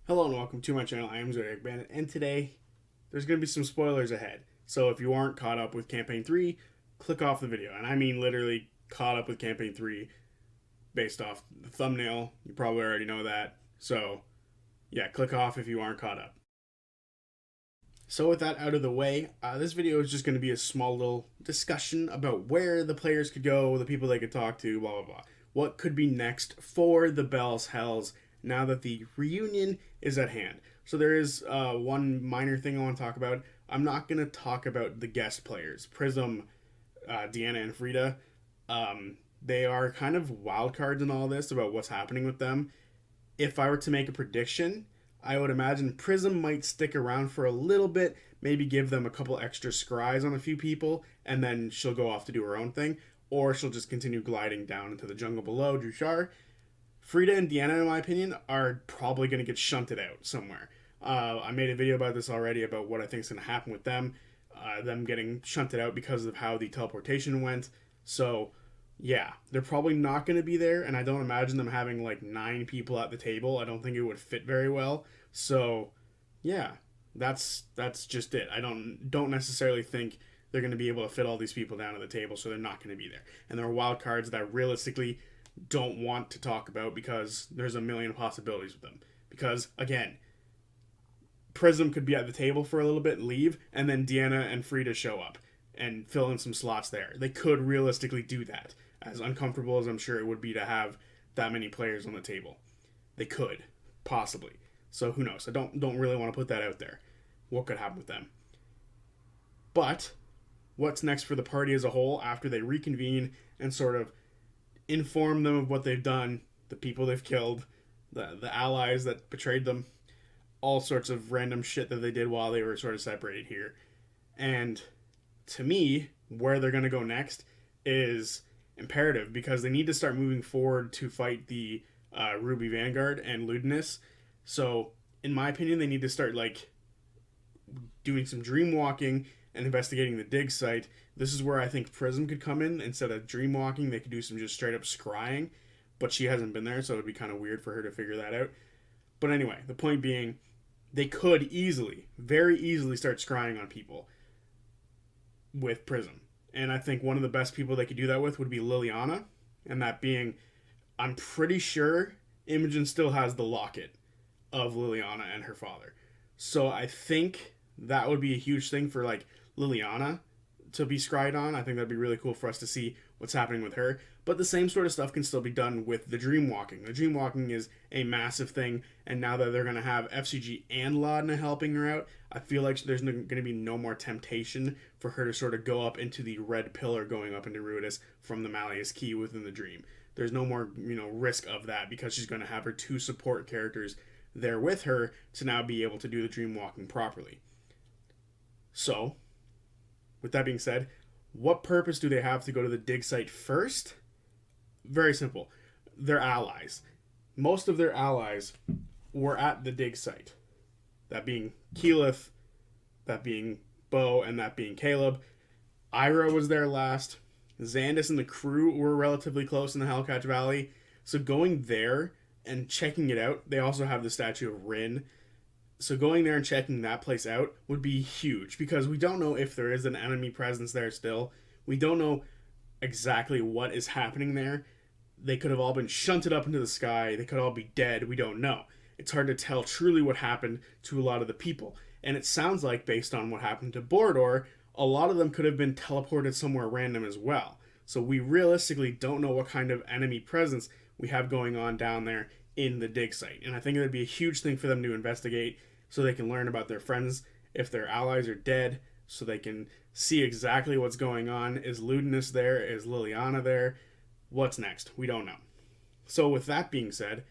Hello and welcome to my channel. I am Zodiac Bandit, and today there's going to be some spoilers ahead. So if you aren't caught up with Campaign 3, click off the video. And I mean literally caught up with Campaign 3 based off the thumbnail. You probably already know that. So yeah, click off if you aren't caught up. So with that out of the way, this video is just going to be a small little discussion about where the players could go, the people they could talk to, blah, blah, blah. What could be next for the Bells Hells now that the reunion is at hand. So there is one minor thing I want to talk about. I'm not going to talk about the guest players, Prism, Deanna, and F.R.I.D.A. They are kind of wild cards in all this about what's happening with them. If I were to make a prediction, I would imagine Prism might stick around for a little bit, maybe give them a couple extra scries on a few people, and then she'll go off to do her own thing, or she'll just continue gliding down into the jungle below Drushar. F.R.I.D.A and Deanna, in my opinion, are probably going to get shunted out somewhere. I made a video about this already about what I think is going to happen with them. Them getting shunted out because of how the teleportation went. So, yeah, they're probably not going to be there, and I don't imagine them having like 9 people at the table. I don't think it would fit very well. So, yeah, that's just it. I don't necessarily think they're going to be able to fit all these people down at the table, so they're not going to be there. And there are wild cards that realistically don't want to talk about because there's a million possibilities with them. Because, again, Prism could be at the table for a little bit, leave, and then Deanna and F.R.I.D.A show up and fill in some slots there. They could realistically do that, as uncomfortable as I'm sure it would be to have that many players on the table. They could, possibly. So who knows? I don't really want to put that out there. What could happen with them? But what's next for the party as a whole after they reconvene and sort of inform them of what they've done, the people they've killed, the allies that betrayed them, all sorts of random shit that they did while they were sort of separated here. And to me, where they're going to go next is imperative because they need to start moving forward to fight the Ruby Vanguard and Ludinus. So, in my opinion, they need to start like doing some dream walking and investigating the dig site. This is where I think Prism could come in. Instead of dream walking, they could do some just straight up scrying, but she hasn't been there, so it would be kind of weird for her to figure that out. But anyway, the point being, they could easily, very easily start scrying on people with Prism. And I think one of the best people they could do that with would be Liliana, and that being, I'm pretty sure Imogen still has the locket of Liliana and her father. So I think that would be a huge thing for like Liliana to be scryed on. I think that'd be really cool for us to see what's happening with her. But the same sort of stuff can still be done with the dream walking. The dream walking is a massive thing, and now that they're going to have FCG and Laudna helping her out, I feel like there's going to be no more temptation for her to sort of go up into the red pillar going up into Ruidus from the Malleus Key within the dream. There's no more, risk of that because she's going to have her 2 support characters there with her to now be able to do the dream walking properly. So, with that being said, what purpose do they have to go to the dig site first? Very simple. They're allies. Most of their allies were at the dig site. That being Keyleth, that being Bo, and that being Caleb. Ira was there last. Xandus and the crew were relatively close in the Hellcatch Valley. So going there and checking it out, they also have the statue of Rin. So going there and checking that place out would be huge because we don't know if there is an enemy presence there still. We don't know exactly what is happening there. They could have all been shunted up into the sky. They could all be dead. We don't know. It's hard to tell truly what happened to a lot of the people. And it sounds like, based on what happened to Bor'dor, a lot of them could have been teleported somewhere random as well. So we realistically don't know what kind of enemy presence we have going on down there in the dig site. And I think it would be a huge thing for them to investigate so they can learn about their friends if their allies are dead, so they can see exactly what's going on. Is Ludinus there? Is Liliana there? What's next? We don't know. So with that being said,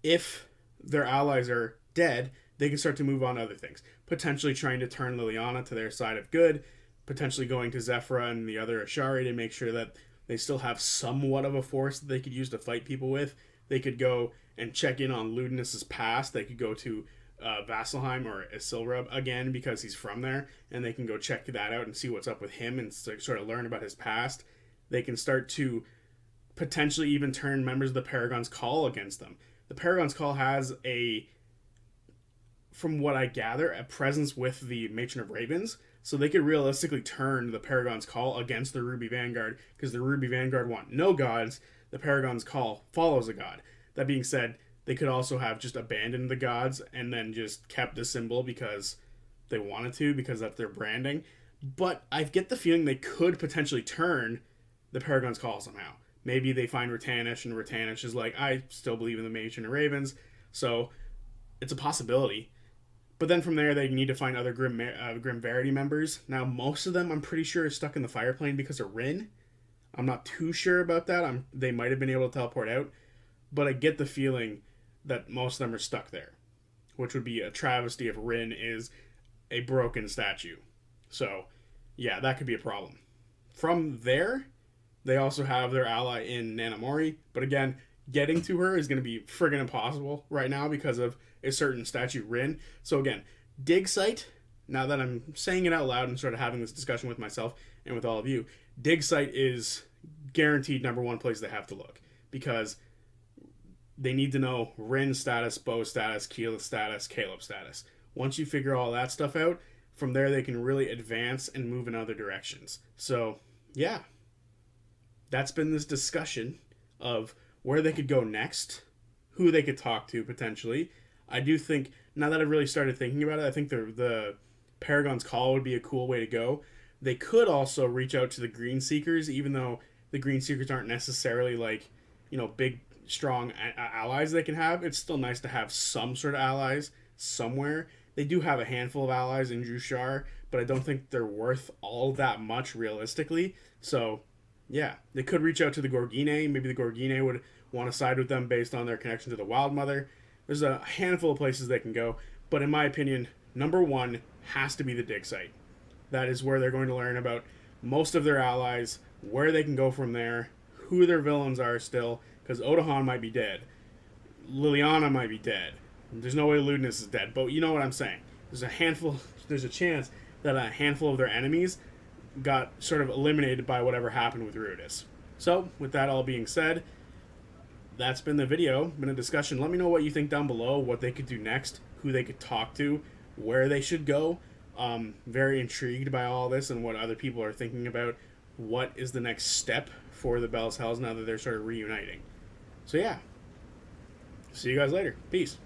if their allies are dead, they can start to move on to other things. Potentially trying to turn Liliana to their side of good, potentially going to Zephyra and the other Ashari to make sure that they still have somewhat of a force that they could use to fight people with. They could go and check in on Ludinus's past. They could go to Vasselheim or Isilra again because he's from there, and they can go check that out and see what's up with him and sort of learn about his past. They can start to potentially even turn members of the Paragon's Call against them. The Paragon's Call has a from what I gather, a presence with the Matron of Ravens, so they could realistically turn the Paragon's Call against the Ruby Vanguard, because the Ruby Vanguard want no gods. The Paragon's Call follows a god. That being said, they could also have just abandoned the gods and then just kept the symbol because they wanted to, because that's their branding. But I get the feeling they could potentially turn the Paragon's Call somehow. Maybe they find Ratanish, and Ratanish is like, I still believe in the Matron of Ravens, so it's a possibility. But then from there, they need to find other Grim Verity members. Now, most of them, I'm pretty sure, are stuck in the Fire Plane because of Rin. I'm not too sure about that. They might have been able to teleport out. But I get the feeling that most of them are stuck there, which would be a travesty if Rin is a broken statue. So, yeah, that could be a problem. From there, they also have their ally in Nanamori. But again, getting to her is going to be friggin' impossible right now because of a certain statue, Rin. So again, dig site, now that I'm saying it out loud and sort of having this discussion with myself and with all of you, dig site is guaranteed number one place they have to look, because they need to know Rin status, Bo status, Keela status, Caleb status. Once you figure all that stuff out, from there they can really advance and move in other directions. So, yeah. That's been this discussion of where they could go next, who they could talk to potentially. I do think, now that I've really started thinking about it, I think the Paragon's Call would be a cool way to go. They could also reach out to the Green Seekers, even though the Green Seekers aren't necessarily like, big, strong allies they can have. It's still nice to have some sort of allies somewhere. They do have a handful of allies in Drushar, but I don't think they're worth all that much realistically. So, yeah, they could reach out to the Gorgine. Maybe the Gorgine would want to side with them based on their connection to the Wild Mother. There's a handful of places they can go, but in my opinion, number one has to be the dig site. That is where they're going to learn about most of their allies, where they can go from there, who their villains are still, because Odahan might be dead. Liliana might be dead. There's no way Ludinus is dead, but you know what I'm saying. There's a chance that a handful of their enemies got sort of eliminated by whatever happened with Ruidus. So, with that all being said, that's been the video, been a discussion. Let me know what you think down below, what they could do next, who they could talk to, where they should go. Very intrigued by all this and what other people are thinking about what is the next step for the Bell's Hells now that they're sort of reuniting. So yeah, see you guys later. Peace.